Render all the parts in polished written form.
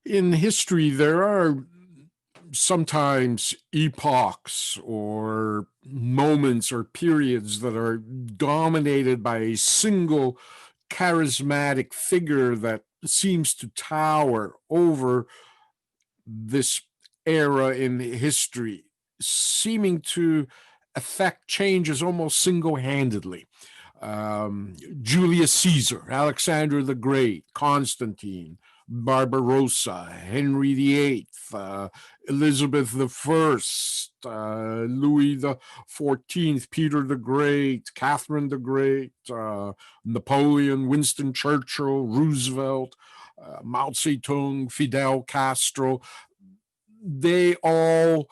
In history, there are sometimes epochs or moments or periods that are dominated by a single charismatic figure that seems to tower over this era in history, seeming to affect changes almost single-handedly. Julius Caesar, Alexander the Great, Constantine, Barbarossa, Henry VIII, Elizabeth I, Louis the XIV, Peter the Great, Catherine the Great, Napoleon, Winston Churchill, Roosevelt, Mao Zedong, Fidel Castro. They all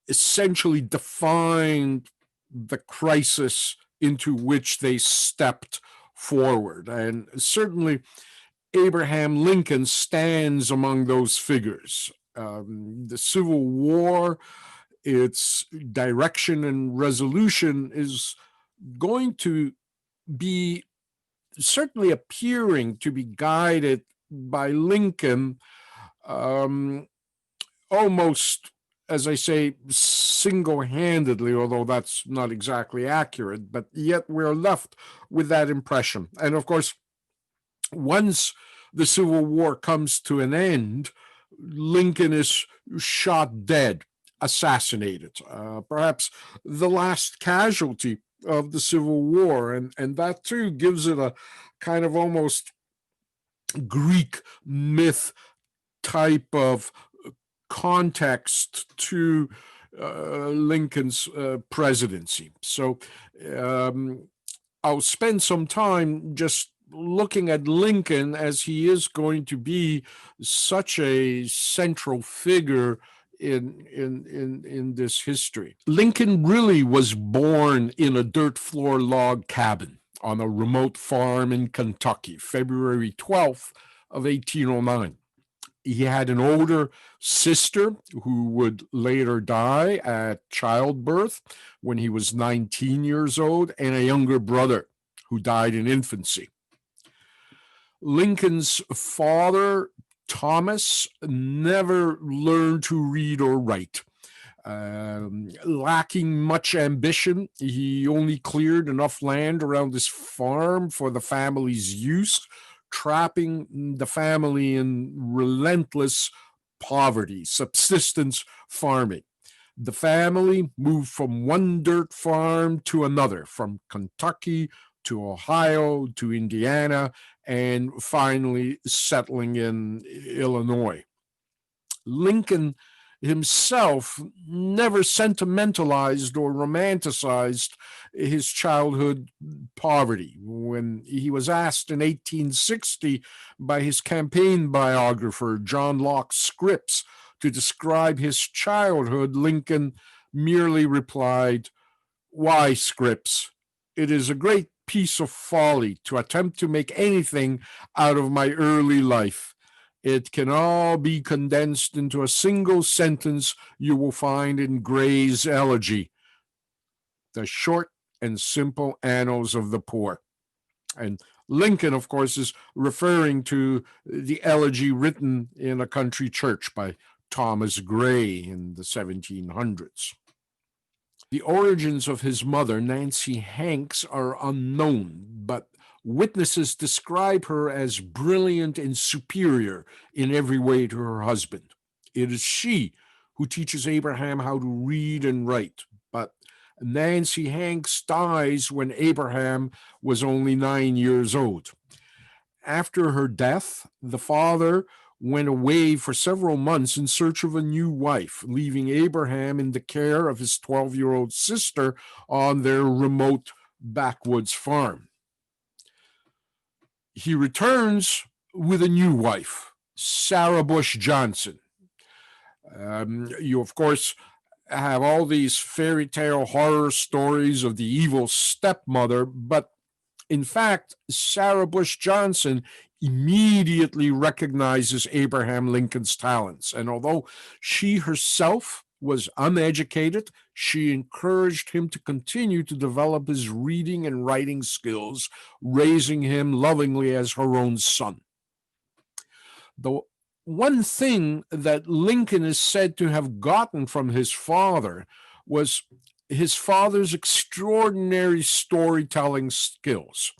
essentially defined the crisis into which they stepped forward. And certainly Abraham Lincoln stands among those figures. The Civil War, its direction and resolution is going to be certainly appearing to be guided by Lincoln, almost, as I say, single-handedly, although that's not exactly accurate, but yet we're left with that impression. And of course, once the Civil War comes to an end, Lincoln is shot dead, assassinated, perhaps the last casualty of the Civil War. And that too gives it a kind of almost Greek myth type of context to Lincoln's presidency. So I'll spend some time just looking at Lincoln, as he is going to be such a central figure in this history. Lincoln really was born in a dirt floor log cabin on a remote farm in Kentucky, February 12th of 1809. He had an older sister who would later die at childbirth when he was 19 years old, and a younger brother who died in infancy. Lincoln's father, Thomas, never learned to read or write. Lacking much ambition, he only cleared enough land around his farm for the family's use, trapping the family in relentless poverty, subsistence farming. The family moved from one dirt farm to another, from Kentucky to Ohio to Indiana, and finally settling in Illinois. Lincoln himself never sentimentalized or romanticized his childhood poverty. When he was asked in 1860 by his campaign biographer, John Locke Scripps, to describe his childhood, Lincoln merely replied, "Why, Scripps, it is a great piece of folly to attempt to make anything out of my early life. It can all be condensed into a single sentence you will find in Gray's Elegy, the short and simple annals of the poor." And Lincoln, of course, is referring to the elegy written in a country church by Thomas Gray in the 1700s. The origins of his mother, Nancy Hanks, are unknown, but witnesses describe her as brilliant and superior in every way to her husband. It is she who teaches Abraham how to read and write, but Nancy Hanks dies when Abraham was only 9 years old. After her death, the father went away for several months in search of a new wife, leaving Abraham in the care of his 12-year-old sister on their remote backwoods farm. He returns with a new wife, Sarah Bush Johnson. You, of course, have all these fairy tale horror stories of the evil stepmother, but in fact, Sarah Bush Johnson immediately recognizes Abraham Lincoln's talents. And although she herself was uneducated, she encouraged him to continue to develop his reading and writing skills, raising him lovingly as her own son. The One thing that Lincoln is said to have gotten from his father was his father's extraordinary storytelling skills.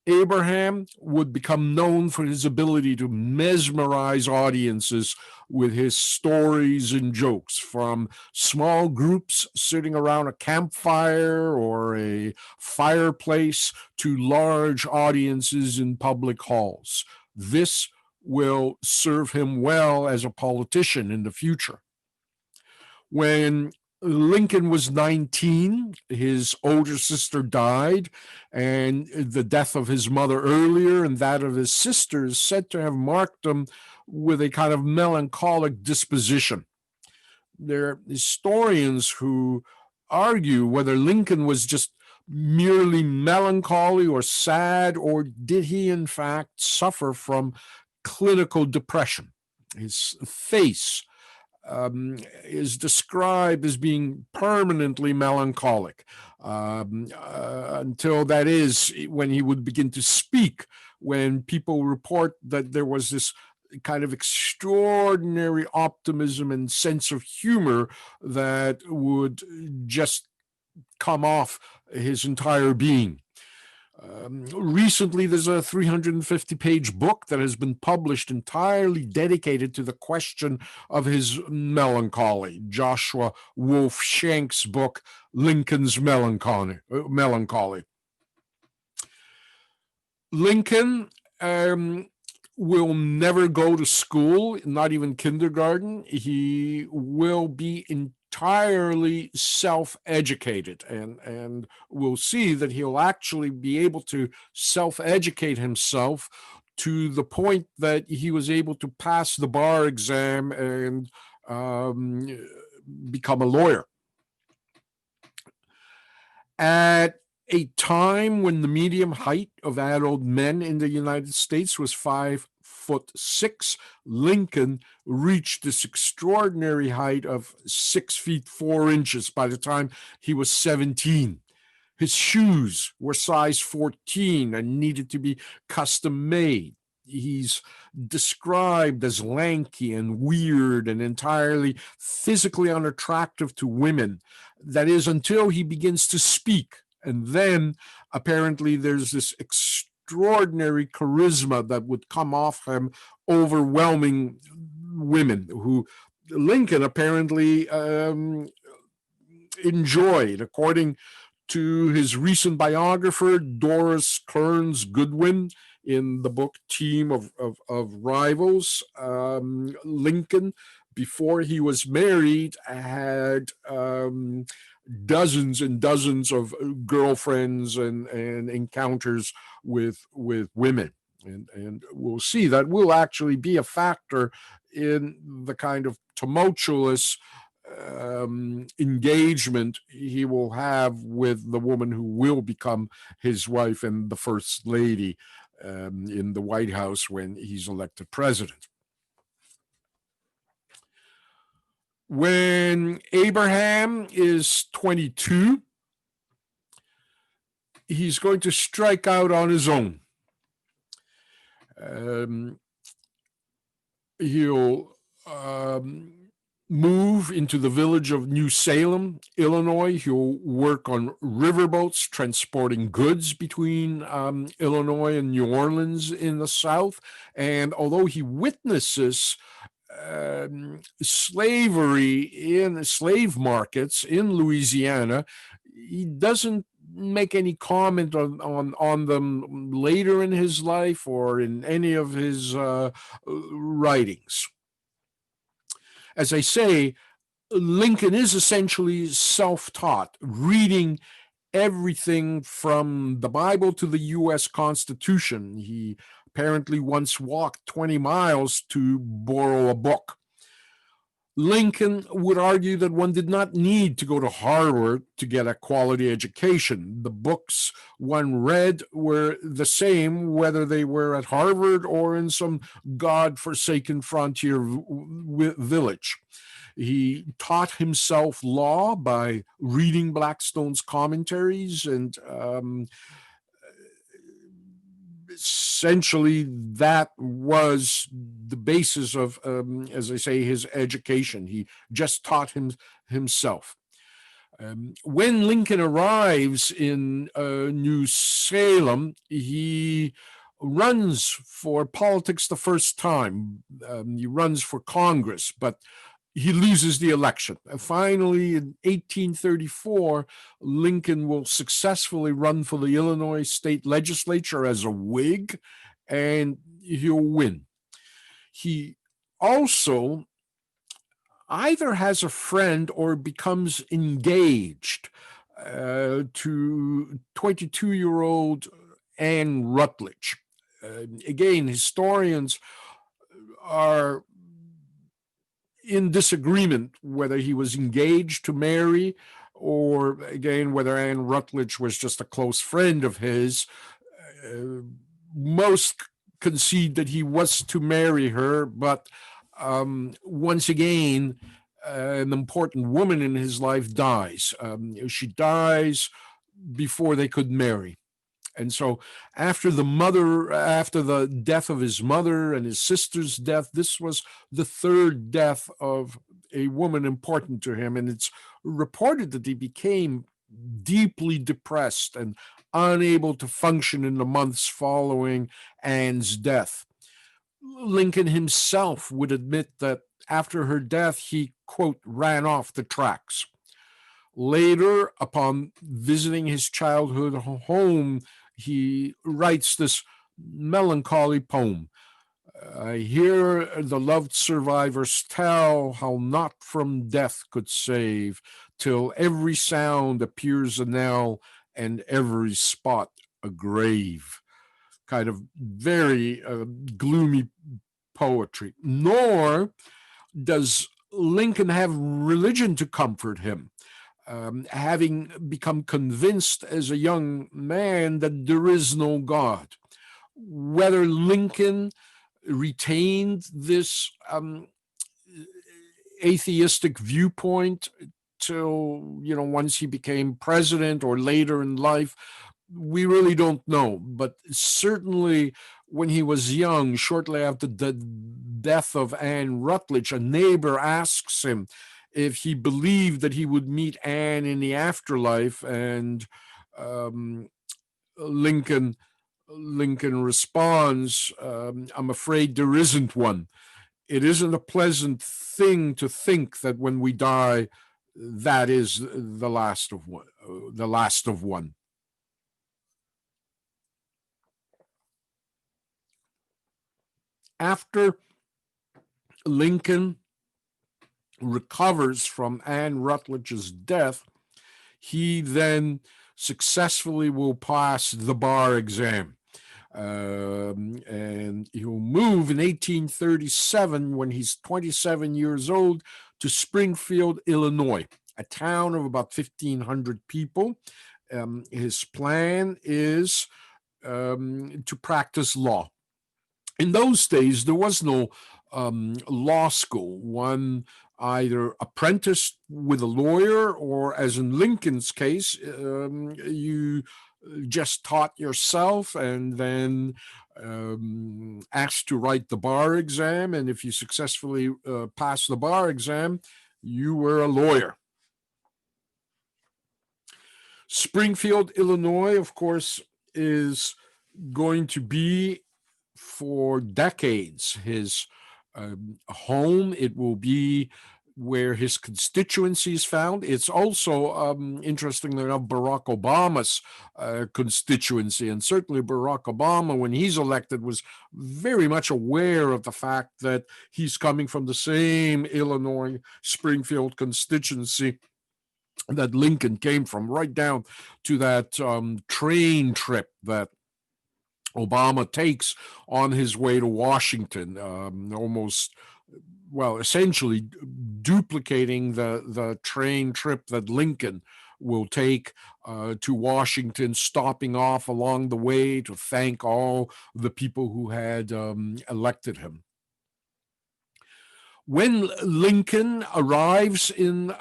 Abraham would become known for his ability to mesmerize audiences with his stories and jokes, from small groups sitting around a campfire or a fireplace to large audiences in public halls. This will serve him well as a politician in the future. When Lincoln was 19, his older sister died, and the death of his mother earlier and that of his sister is said to have marked him with a kind of melancholic disposition. There are historians who argue whether Lincoln was just merely melancholy or sad, or did he in fact suffer from clinical depression. His face is described as being permanently melancholic, until, that is, when he would begin to speak, when people report that there was this kind of extraordinary optimism and sense of humor that would just come off his entire being. Recently, there's a 350-page book that has been published entirely dedicated to the question of his melancholy. Joshua Wolf Shank's book, Lincoln's Melancholy. Lincoln will never go to school, not even kindergarten. He will be entirely self-educated, and we'll see that he'll actually be able to self-educate himself to the point that he was able to pass the bar exam and become a lawyer. At a time when the medium height of adult men in the United States was 5'6", Lincoln reached this extraordinary height of 6 feet 4 inches by the time he was 17. His shoes were size 14 and needed to be custom made. He's described as lanky and weird and entirely physically unattractive to women. That is, until he begins to speak. And then apparently there's this extraordinary charisma that would come off him, overwhelming women, who Lincoln apparently enjoyed. According to his recent biographer, Doris Kearns Goodwin, in the book Team of Rivals, Lincoln, before he was married, had dozens and dozens of girlfriends and encounters with women. And we'll see that will actually be a factor in the kind of tumultuous engagement he will have with the woman who will become his wife and the first lady in the White House when he's elected president. When Abraham is 22, he's going to strike out on his own. He'll move into the village of New Salem, Illinois. He'll work on riverboats transporting goods between Illinois and New Orleans in the South. And although he witnesses slavery in slave markets in Louisiana, he doesn't make any comment on them later in his life or in any of his writings. As I say, Lincoln is essentially self-taught, reading everything from the Bible to the U.S. Constitution. He apparently once walked 20 miles to borrow a book. Lincoln would argue that one did not need to go to Harvard to get a quality education. The books one read were the same whether they were at Harvard or in some God-forsaken frontier village. He taught himself law by reading Blackstone's commentaries and essentially, that was the basis of, as I say, his education. He just taught himself. When Lincoln arrives in New Salem, he runs for politics the first time. He runs for Congress, but he loses the election. Finally, in 1834, Lincoln will successfully run for the Illinois state legislature as a Whig, and he'll win. He also either has a friend or becomes engaged to 22-year-old Anne Rutledge. Again, historians are in disagreement whether he was engaged to Mary or, again, whether Anne Rutledge was just a close friend of his. Most concede that he was to marry her, but once again, an important woman in his life dies. She dies before they could marry. And so after the death of his mother and his sister's death, this was the third death of a woman important to him. And it's reported that he became deeply depressed and unable to function in the months following Anne's death. Lincoln himself would admit that after her death, he, quote, ran off the tracks. Later, upon visiting his childhood home, he writes this melancholy poem. I hear the loved survivors tell how naught from death could save, till every sound appears a knell and every spot a grave. Kind of very gloomy poetry. Nor does Lincoln have religion to comfort him. Having become convinced as a young man that there is no God. Whether Lincoln retained this atheistic viewpoint till, once he became president or later in life, we really don't know. But certainly when he was young, shortly after the death of Anne Rutledge, a neighbor asks him if he believed that he would meet Anne in the afterlife, and Lincoln responds, I'm afraid there isn't one. It isn't a pleasant thing to think that when we die, that is the last of one. After Lincoln recovers from Anne Rutledge's death, he then successfully will pass the bar exam. And he'll move in 1837, when he's 27 years old, to Springfield, Illinois, a town of about 1,500 people. His plan is to practice law. In those days, there was no law school. One either apprenticed with a lawyer, or, as in Lincoln's case, you just taught yourself and then asked to write the bar exam. And if you successfully passed the bar exam, you were a lawyer. Springfield, Illinois, of course, is going to be for decades his home. It will be where his constituency is found. It's also, interestingly enough, Barack Obama's constituency. And certainly Barack Obama, when he's elected, was very much aware of the fact that he's coming from the same Illinois Springfield constituency that Lincoln came from, right down to that train trip that Obama takes on his way to Washington, essentially duplicating the train trip that Lincoln will take to Washington, stopping off along the way to thank all the people who had elected him. When Lincoln arrives in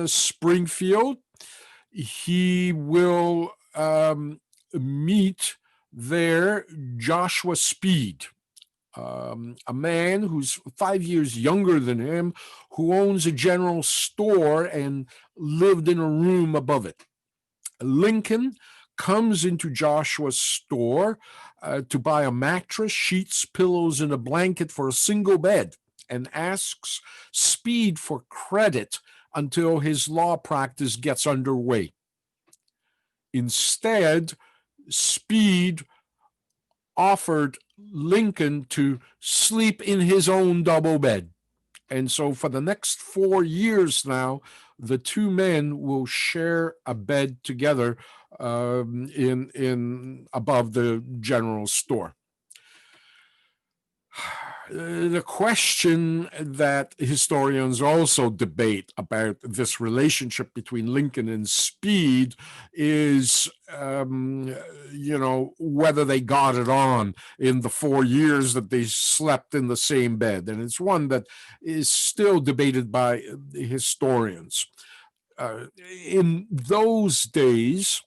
Springfield, he will meet There, Joshua Speed, a man who's 5 years younger than him, who owns a general store and lived in a room above it. Lincoln comes into Joshua's store to buy a mattress, sheets, pillows, and a blanket for a single bed, and asks Speed for credit until his law practice gets underway. Instead, Speed offered Lincoln to sleep in his own double bed. And so for the next 4 years now, the two men will share a bed together in above the general store. The question that historians also debate about this relationship between Lincoln and Speed is, whether they got it on in the 4 years that they slept in the same bed. And it's one that is still debated by historians. In those days,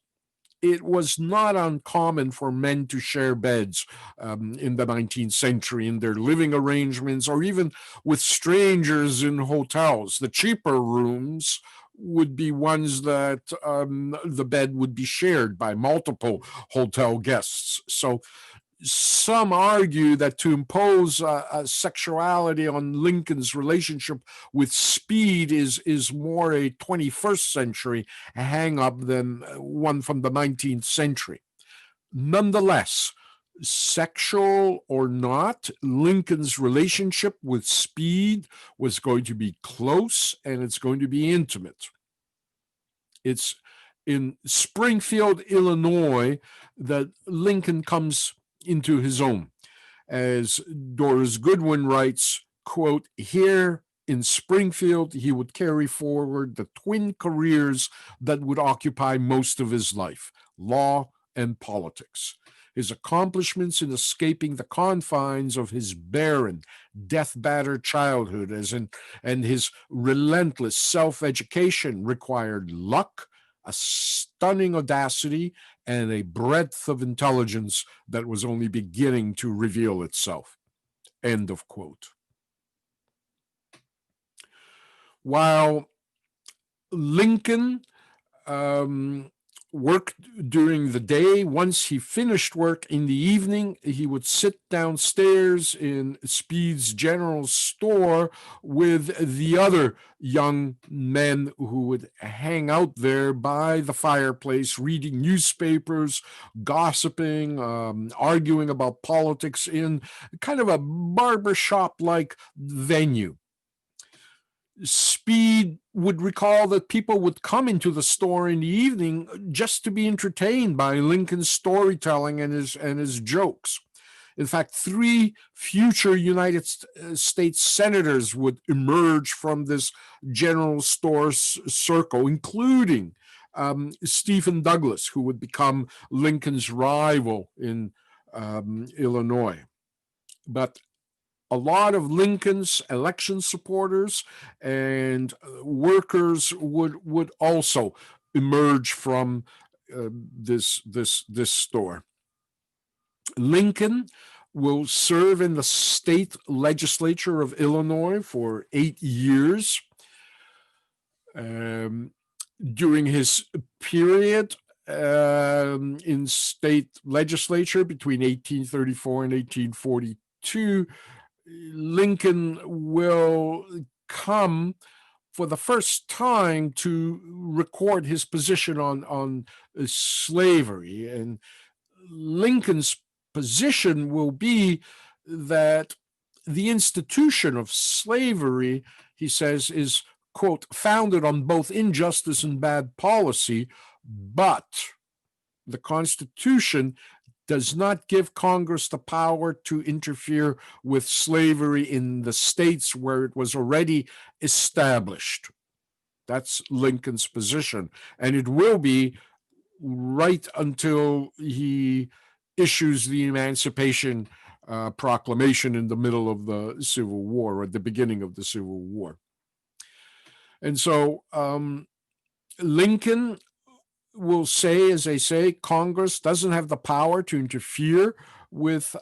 it was not uncommon for men to share beds in the 19th century in their living arrangements or even with strangers in hotels. The cheaper rooms would be ones that the bed would be shared by multiple hotel guests. So some argue that to impose a sexuality on Lincoln's relationship with Speed is more a 21st century hang up than one from the 19th century. Nonetheless, sexual or not, Lincoln's relationship with Speed was going to be close and it's going to be intimate. It's in Springfield, Illinois, that Lincoln comes into his own. As Doris Goodwin writes, quote, here in Springfield, he would carry forward the twin careers that would occupy most of his life, law and politics. His accomplishments in escaping the confines of his barren, death-battered childhood and his relentless self-education required luck, a stunning audacity, and a breadth of intelligence that was only beginning to reveal itself. End of quote. While Lincoln worked during the day, once he finished work in the evening, he would sit downstairs in Speed's general store with the other young men who would hang out there by the fireplace, reading newspapers, gossiping, arguing about politics in kind of a barbershop-like venue. Speed would recall that people would come into the store in the evening just to be entertained by Lincoln's storytelling and his jokes. In fact, 3 future United States senators would emerge from this general store circle, including Stephen Douglas, who would become Lincoln's rival in Illinois. But a lot of Lincoln's election supporters and workers would also emerge from this store. Lincoln will serve in the state legislature of Illinois for 8 years. During his period in state legislature between 1834 and 1842, Lincoln will come for the first time to record his position on slavery. And Lincoln's position will be that the institution of slavery, he says, is, quote, founded on both injustice and bad policy, but the Constitution does not give Congress the power to interfere with slavery in the states where it was already established. That's Lincoln's position. And it will be right until he issues the Emancipation Proclamation in the middle of the Civil War, or at the beginning of the Civil War. And so Lincoln will say, as they say, Congress doesn't have the power to interfere with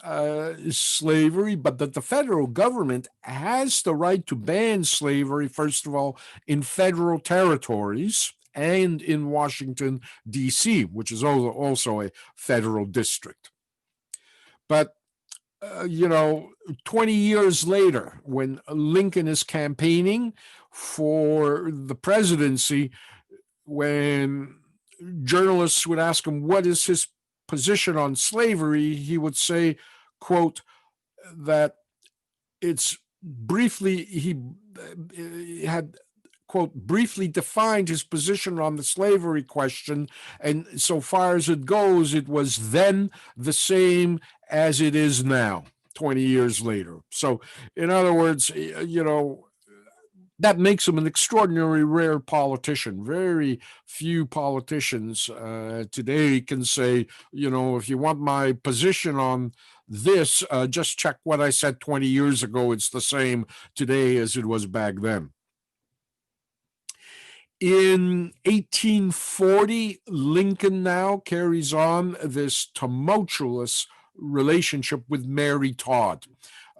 slavery, but that the federal government has the right to ban slavery, first of all, in federal territories and in Washington, D.C., which is also a federal district. But 20 years later, when Lincoln is campaigning for the presidency, when journalists would ask him what is his position on slavery, he would say, quote, that it's briefly, he had, quote, briefly defined his position on the slavery question, and so far as it goes, it was then the same as it is now, 20 years later. So, in other words, that makes him an extraordinarily rare politician. Very few politicians today can say, if you want my position on this, just check what I said 20 years ago. It's the same today as it was back then. In 1840, Lincoln now carries on this tumultuous relationship with Mary Todd,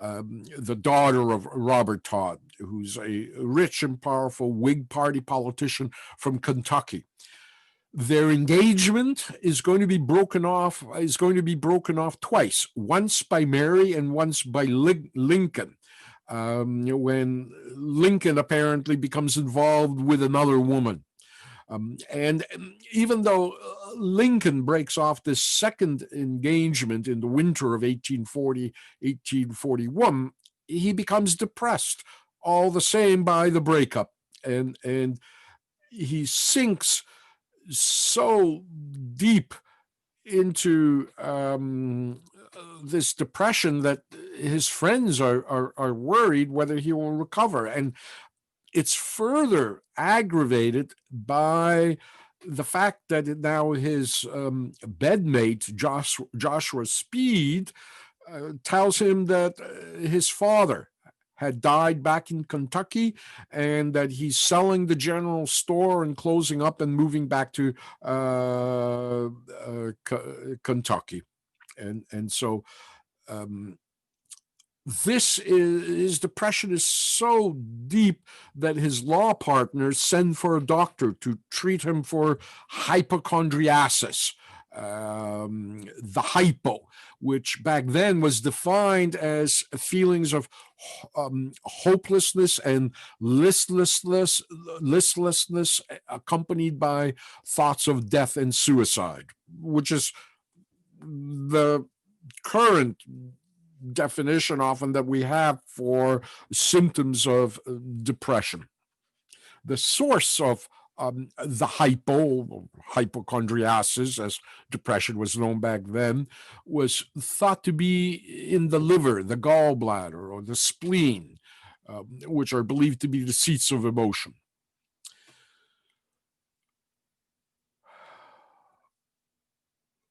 the daughter of Robert Todd, who's a rich and powerful Whig Party politician from Kentucky. Their engagement is going to be broken off twice, once by Mary and once by Lincoln. When Lincoln apparently becomes involved with another woman. And even though Lincoln breaks off this second engagement in the winter of 1840, 1841, he becomes depressed all the same by the breakup. And he sinks so deep into this depression that his friends are worried whether he will recover. And it's further aggravated by the fact that now his bedmate, Joshua Speed, tells him that his father had died back in Kentucky and that he's selling the general store and closing up and moving back to Kentucky. And so his depression is so deep that his law partners send for a doctor to treat him for hypochondriasis, the hypo, which back then was defined as feelings of hopelessness and listlessness accompanied by thoughts of death and suicide, which is the current definition often that we have for symptoms of depression. The source of the hypochondriasis, as depression was known back then, was thought to be in the liver, the gallbladder, or the spleen, which are believed to be the seats of emotion.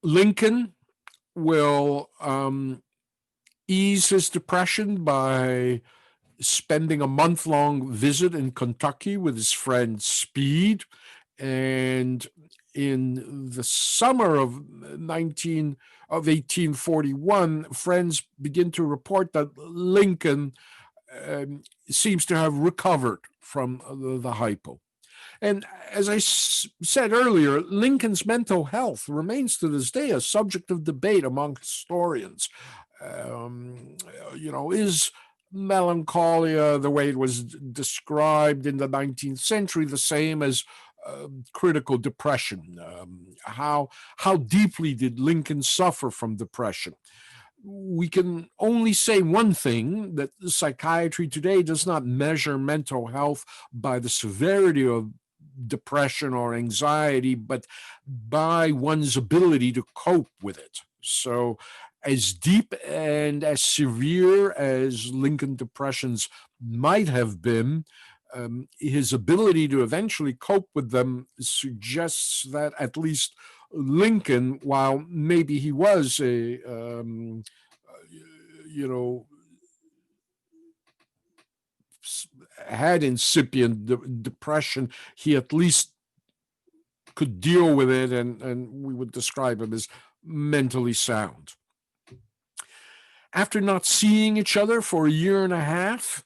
Lincoln will ease his depression by spending a month-long visit in Kentucky with his friend Speed. And in the summer of 1841, friends begin to report that Lincoln seems to have recovered from the hypo. And as I said earlier, Lincoln's mental health remains to this day a subject of debate among historians. Is melancholia, the way it was described in the 19th century, the same as critical depression? How deeply did Lincoln suffer from depression? We can only say one thing, that psychiatry today does not measure mental health by the severity of depression or anxiety, but by one's ability to cope with it. So as deep and as severe as Lincoln depressions might have been, his ability to eventually cope with them suggests that at least Lincoln, while maybe he was had incipient depression, he at least could deal with it, and we would describe him as mentally sound. After not seeing each other for a year and a half,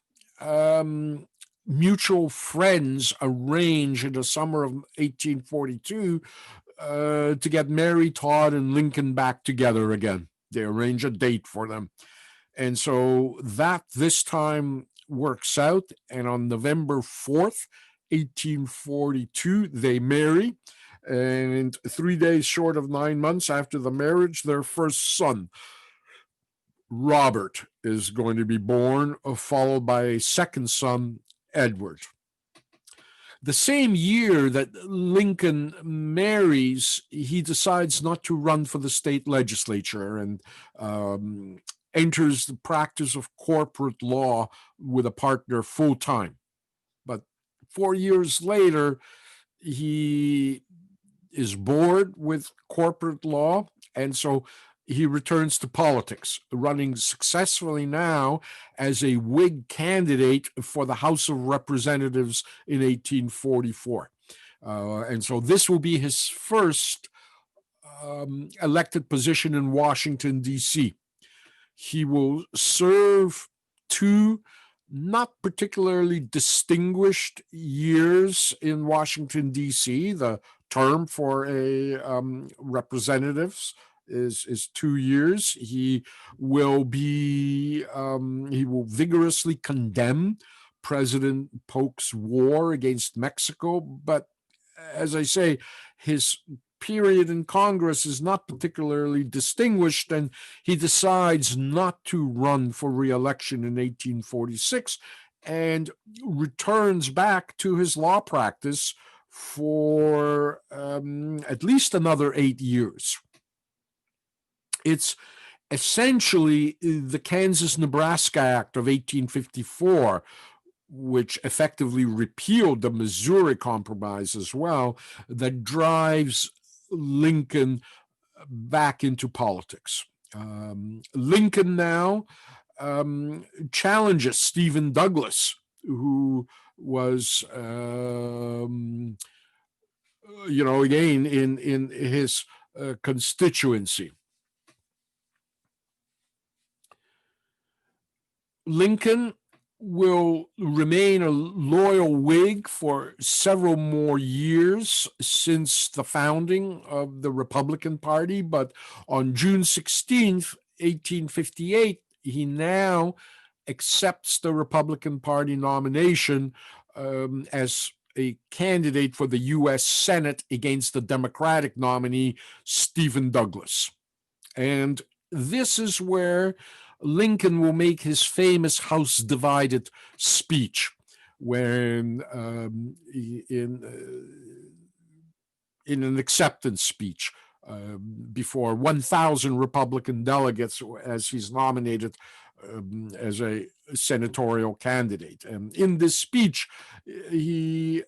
mutual friends arrange in the summer of 1842 to get Mary Todd and Lincoln back together again. They arrange a date for them. And so that this time works out. And on November 4th, 1842, they marry. And 3 days short of 9 months after the marriage, their first son, Robert, is going to be born, followed by a second son, Edward. The same year that Lincoln marries, he decides not to run for the state legislature and enters the practice of corporate law with a partner full time. But 4 years later, he is bored with corporate law, and so he returns to politics, running successfully now as a Whig candidate for the House of Representatives in 1844. And so this will be his first elected position in Washington, D.C. He will serve 2 not particularly distinguished years in Washington, D.C. The term for a representatives is 2 years. He will vigorously condemn President Polk's war against Mexico, but as I say, his period in Congress is not particularly distinguished, and he decides not to run for re-election in 1846 and returns back to his law practice for at least another 8 years. It's essentially the Kansas-Nebraska Act of 1854, which effectively repealed the Missouri Compromise as well, that drives Lincoln back into politics. Lincoln now challenges Stephen Douglas, who was, again, in his constituency. Lincoln will remain a loyal Whig for several more years since the founding of the Republican Party, but on June 16th, 1858, he now accepts the Republican Party nomination as a candidate for the U.S. Senate against the Democratic nominee, Stephen Douglas. And this is where Lincoln will make his famous House Divided speech, when in an acceptance speech before 1,000 Republican delegates as he's nominated as a senatorial candidate. And in this speech, he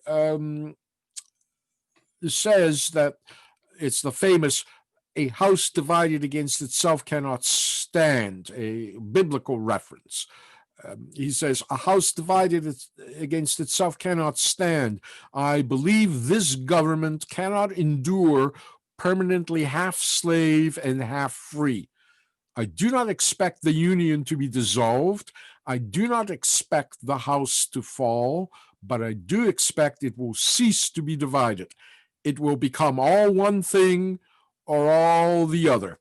says that it's the famous "a house divided against itself cannot stand," a biblical reference. He says, "A house divided against itself cannot stand. I believe this government cannot endure permanently half slave and half free. I do not expect the Union to be dissolved. I do not expect the house to fall, but I do expect it will cease to be divided. It will become all one thing or all the other.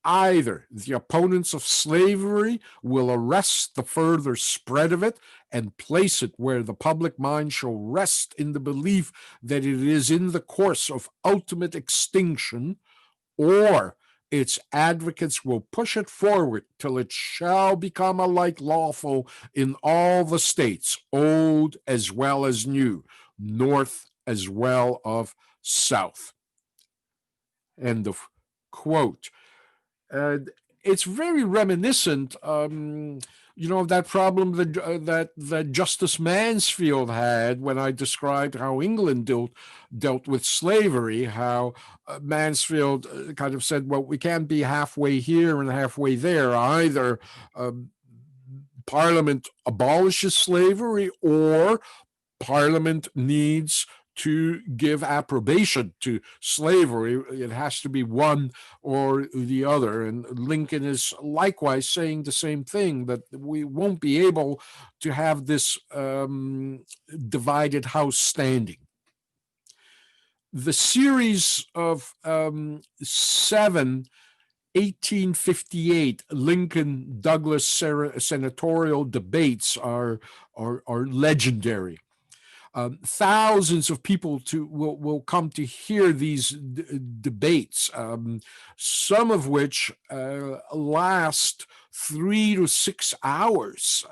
Either the opponents of slavery will arrest the further spread of it and place it where the public mind shall rest in the belief that it is in the course of ultimate extinction, or its advocates will push it forward till it shall become alike lawful in all the states, old as well as new, north as well as south." End of quote. It's very reminiscent, of that problem that Justice Mansfield had when I described how England dealt with slavery, how Mansfield kind of said, well, we can't be halfway here and halfway there. Either Parliament abolishes slavery, or Parliament needs to give approbation to slavery. It has to be one or the other. And Lincoln is likewise saying the same thing, that we won't be able to have this divided house standing. The series of 1858 Lincoln-Douglas senatorial debates are legendary. Thousands of people will come to hear these debates, some of which last 3 to 6 hours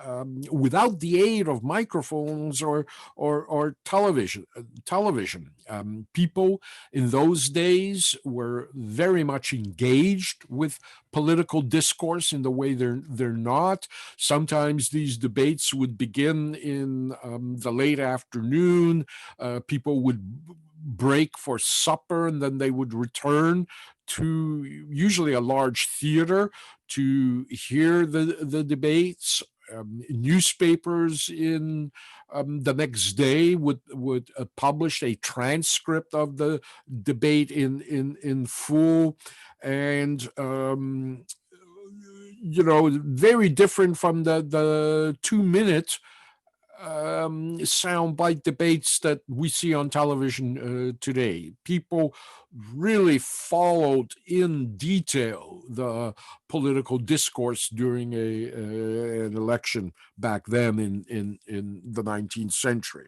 without the aid of microphones or television. People in those days were very much engaged with political discourse in the way they're not. Sometimes these debates would begin in the late afternoon. People would break for supper, and then they would return to usually a large theater to hear the debates. Newspapers in the next day would publish a transcript of the debate in full, and very different from the 2-minute soundbite debates that we see on television today. People really followed in detail the political discourse during an election back then in the 19th century.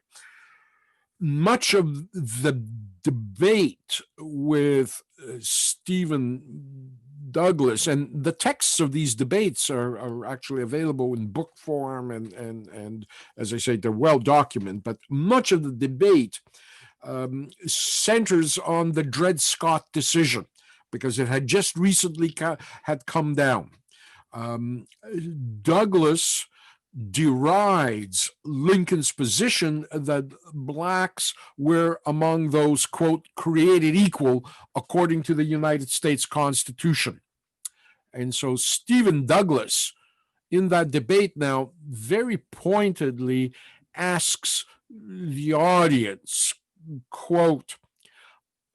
Much of the debate with Stephen Douglas, and the texts of these debates are actually available in book form, and as I say, they're well documented, but much of the debate centers on the Dred Scott decision, because it had just recently had come down. Douglas derides Lincoln's position that blacks were among those, quote, created equal according to the United States Constitution. And so Stephen Douglas, in that debate now, very pointedly asks the audience, quote,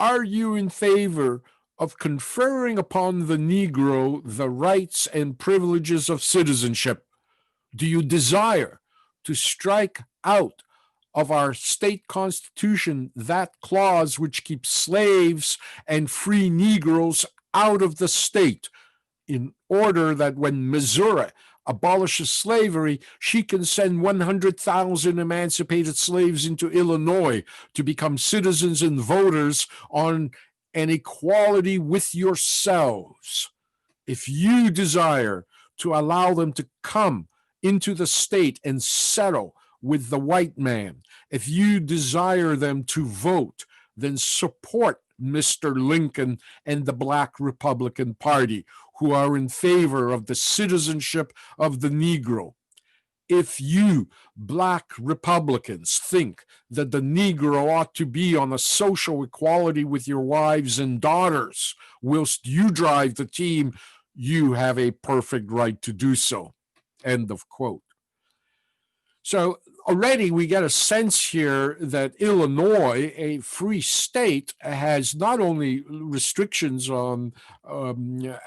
"Are you in favor of conferring upon the Negro the rights and privileges of citizenship? Do you desire to strike out of our state constitution that clause which keeps slaves and free Negroes out of the state, in order that when Missouri abolishes slavery, she can send 100,000 emancipated slaves into Illinois to become citizens and voters on an equality with yourselves? If you desire to allow them to come into the state and settle with the white man, if you desire them to vote, then support Mr. Lincoln and the Black Republican Party, who are in favor of the citizenship of the Negro. If you, Black Republicans, think that the Negro ought to be on a social equality with your wives and daughters whilst you drive the team, you have a perfect right to do so." End of quote. So already we get a sense here that Illinois, a free state, has not only restrictions on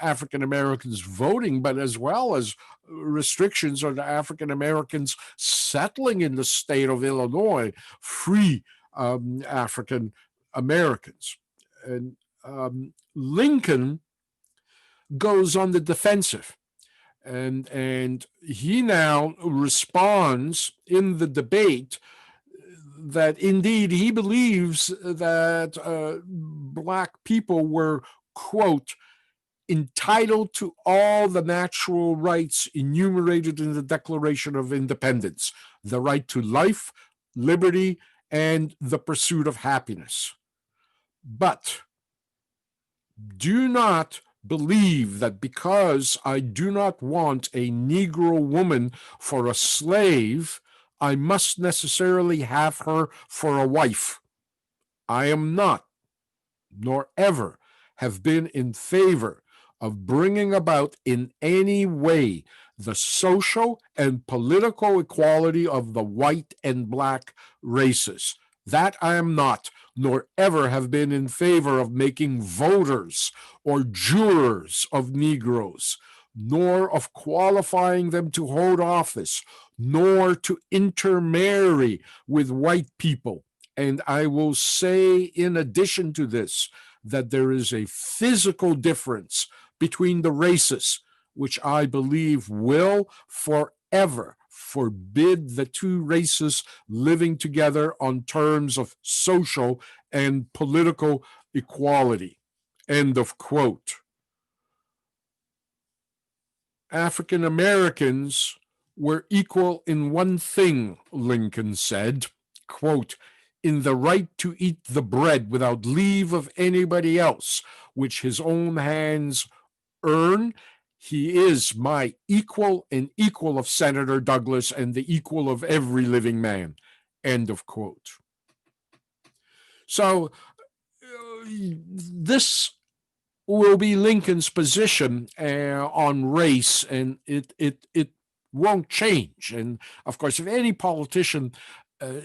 African Americans voting, but as well as restrictions on African Americans settling in the state of Illinois, free African Americans. And Lincoln goes on the defensive. And he now responds in the debate that indeed he believes that Black people were, quote, entitled to all the natural rights enumerated in the Declaration of Independence, the right to life, liberty, and the pursuit of happiness. But do not believe that because I do not want a Negro woman for a slave, I must necessarily have her for a wife. I am not, nor ever have been in favor of bringing about in any way the social and political equality of the white and Black races. That I am not, nor ever have been in favor of making voters or jurors of Negroes, nor of qualifying them to hold office, nor to intermarry with white people. And I will say, in addition to this, that there is a physical difference between the races, which I believe will forever forbid the two races living together on terms of social and political equality. End of quote. African Americans were equal in one thing, Lincoln said, quote, in the right to eat the bread without leave of anybody else, which his own hands earn. He is my equal and equal of Senator Douglas and the equal of every living man. End of quote. So this will be Lincoln's position on race, and it won't change. And of course, if any politician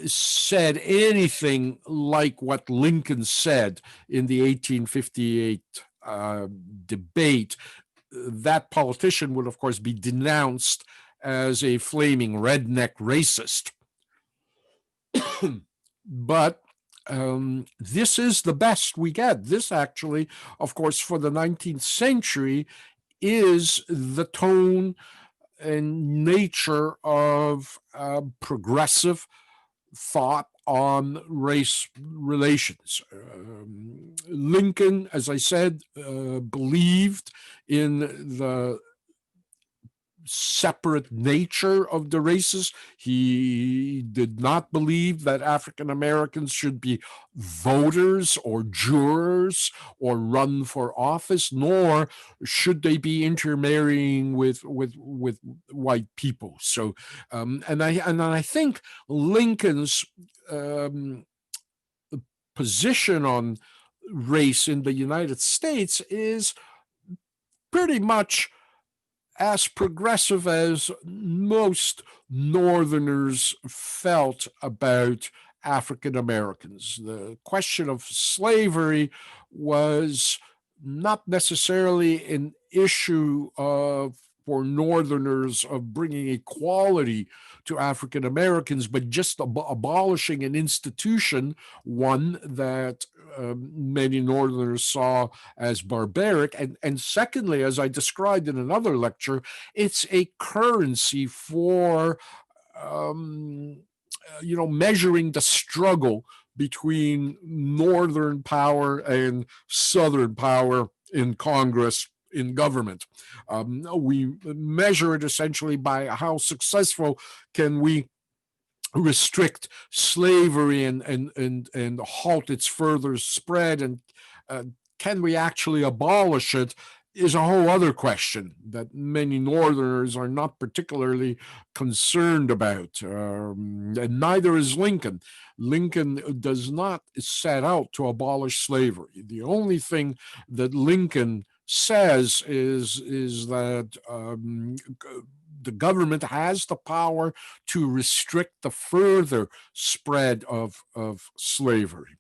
said anything like what Lincoln said in the 1858 debate, that politician would, of course, be denounced as a flaming redneck racist. But this is the best we get. This actually, of course, for the 19th century, is the tone and nature of progressive thought on race relations. Lincoln, as I said, believed in the separate nature of the races. He did not believe that African Americans should be voters or jurors or run for office, nor should they be intermarrying with white people. So, and I think Lincoln's position on race in the United States is pretty much as progressive as most Northerners felt about African Americans. The question of slavery was not necessarily an issue for Northerners of bringing equality to African Americans, but just abolishing an institution, one that many Northerners saw as barbaric. And secondly, as I described in another lecture, it's a currency for measuring the struggle between Northern power and Southern power in Congress, in government. We measure it essentially by how successful can we restrict slavery and halt its further spread, and can we actually abolish it, is a whole other question that many Northerners are not particularly concerned about, and neither is Lincoln. Lincoln does not set out to abolish slavery. The only thing that Lincoln says is that the government has the power to restrict the further spread of slavery.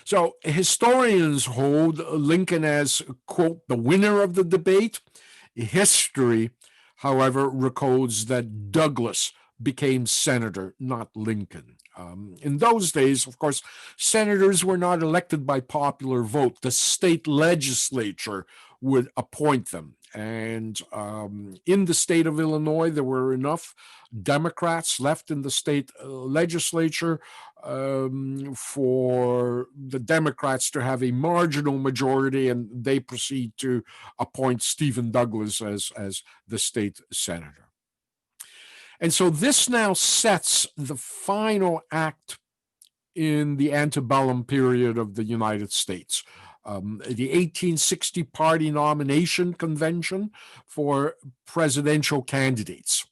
So historians hold Lincoln as, quote, the winner of the debate. History, however, records that Douglas became senator, not Lincoln. In those days, of course, senators were not elected by popular vote. The state legislature would appoint them. And in the state of Illinois, there were enough Democrats left in the state legislature for the Democrats to have a marginal majority, and they proceed to appoint Stephen Douglas as the state senator. And so this now sets the final act in the antebellum period of the United States. The 1860 party nomination convention for presidential candidates.